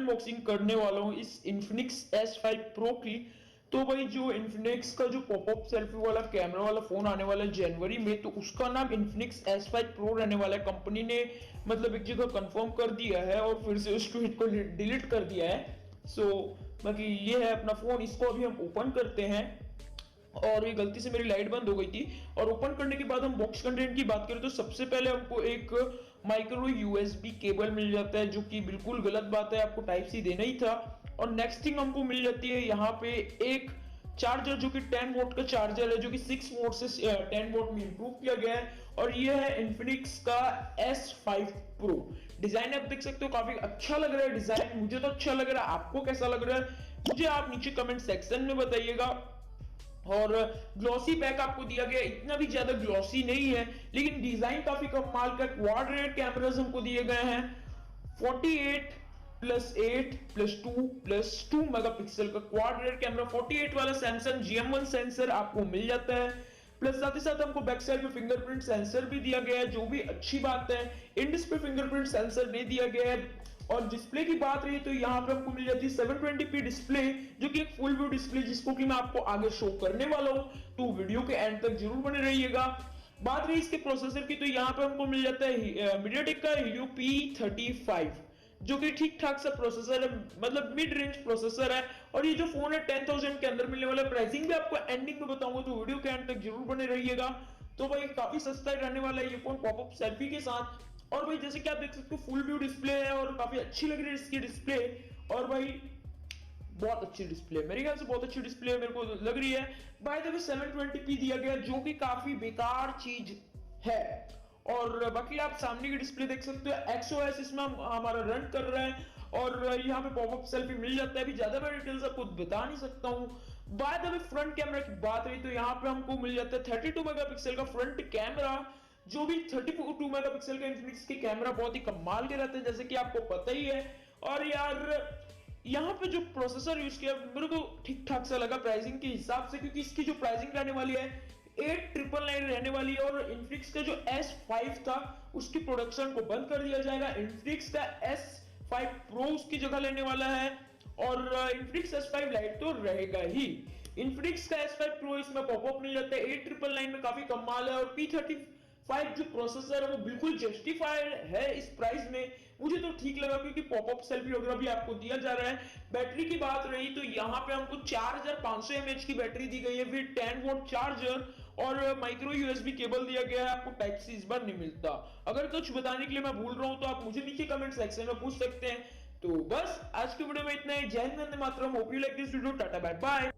Unboxing करने वाला हूँ इस Infinix S5 Pro की। तो भाई जो Infinix का जो पॉपअप सेल्फी वाला कैमरा वाला फोन आने वाला है जनवरी में, तो उसका नाम Infinix S5 Pro रहने वाला है। कंपनी ने मतलब एक जगह कंफर्म कर दिया है और फिर से उस ट्वीट को डिलीट कर दिया है। सो बाकी ये है अपना फोन, इसको अभी हम ओपन करते हैं। और ये गलती से मेरी लाइट बंद हो गई थी। और ओपन करने के बाद हम बॉक्स कंटेंट की बात करें तो सबसे पहले हमको एक माइक्रो यूएसबी केबल मिल जाता है, जो कि बिल्कुल गलत बात है, आपको टाइप सी देना ही था। और नेक्स्ट थिंग हमको मिल जाती है यहाँ पे एक चार्जर, जो कि 10 वोट का चार्जर है, जो कि 6 वोट से 10 वोट में इंप्रूव किया गया है। और ये है Infinix का S5 Pro। डिजाइन आप देख सकते हो, काफी अच्छा लग रहा है डिजाइन, मुझे तो अच्छा लग रहा है। आपको कैसा लग रहा है मुझे आप नीचे कमेंट सेक्शन में बताइएगा। और ग्लॉसी बैक आपको दिया गया, इतना भी ज्यादा ग्लॉसी नहीं है, लेकिन डिजाइन काफी कमाल का। क्वाड रेड कैमरास हमको दिए गए हैं, 48 प्लस 8 प्लस 2 प्लस 2 मेगापिक्सल का क्वाड रेड कैमरा। 48 वाला सैमसंग GM1 सेंसर आपको मिल जाता है, प्लस साथ ही साथ हमको बैक साइड में फिंगरप्रिंट सेंसर भी दिया गया है, जो भी अच्छी बात है। इन डिस्प्ले फिंगरप्रिंट सेंसर नहीं दिया गया है। और डिस्प्ले की बात रही तो यहाँ पे हमको मिल जाती है 720p डिस्प्ले, जो कि एक फुल व्यू डिस्प्ले, जिसको कि मैं आपको आगे शो करने वाला हूँ, तो वीडियो के एंड तक जरूर बने रहिएगा। बात रही इसके प्रोसेसर की, तो यहाँ पे हमको मिल जाता है मीडियाटेक का Helio P35, जो कि ठीक ठाक सा प्रोसेसर है, मतलब मिड रेंज प्रोसेसर है। और ये जो फोन है 10,000 के अंदर मिलने वाला है। प्राइसिंग भी आपको एंडिंग में बताऊंगा, तो वीडियो के एंड तक जरूर बने रहिएगा। तो भाई काफी सस्ता रहने वाला है ये फोन पॉपअप सेल्फी के साथ। और भाई जैसे कि आप देख सकते हो फुल व्यू डिस्प्ले है और काफी अच्छी लग रही है इसकी डिस्प्ले। और भाई बहुत अच्छी डिस्प्ले, मेरे ख्याल से बहुत अच्छी डिस्प्ले मेरे को लग रही है। बाय द वे 720p दिया गया, जो कि काफी बेकार चीज है। और बाकी आप सामने की डिस्प्ले देख सकते हो, XOS इसमें हमारा रन कर रहा है। और यहाँ पे पॉपअप सेल्फी मिल जाता है। अभी ज्यादा मैं डिटेल्स आपको बता नहीं सकता हूँ। By the way front camera की बात रही तो यहाँ पे हमको मिल जाता है 32 मेगापिक्सल का फ्रंट कैमरा, जो भी 32 मेगापिक्सल का Infinix के कैमरा बहुत ही कमाल के रहते हैं, जैसे कि आपको पता ही है। और यार यहाँ पे जो प्रोसेसर यूज किया मेरे को ठीक ठाक सा लगा प्राइसिंग के हिसाब से, क्योंकि इसकी जो प्राइसिंग रहने वाली है 8,999 रहने वाली है। और Infinix का जो S5 था उसकी प्रोडक्शन को बंद कर दिया जाएगा। Infinix का S5 Pro उसकी जगह लेने वाला है। और Infinix S5 Lite तो रहेगा ही। Infinix का S5 Pro इसमें पॉपअप मिल जाता है 8,999 में, काफी कमाल है। और P35 जो प्रोसेसर है वो बिल्कुल जस्टिफाइड है इस प्राइस में, मुझे तो ठीक लगा, क्योंकि पॉपअप सेल्फी वगैरह भी आपको दिया जा रहा है। बैटरी की बात रही तो यहाँ पे हमको 4500 mAh की बैटरी दी गई है, फिर 10 वोट चार्जर और माइक्रो यूएसबी केबल दिया गया है। आपको टाइप सी इस बार नहीं मिलता। अगर कुछ बताने के लिए मैं भूल रहा हूँ तो आप मुझे नीचे कमेंट सेक्शन में पूछ सकते हैं। तो बस आज के वीडियो में इतना ही। जय हिंद, वंदे मातरम। Hope you like this video. Tata bye bye.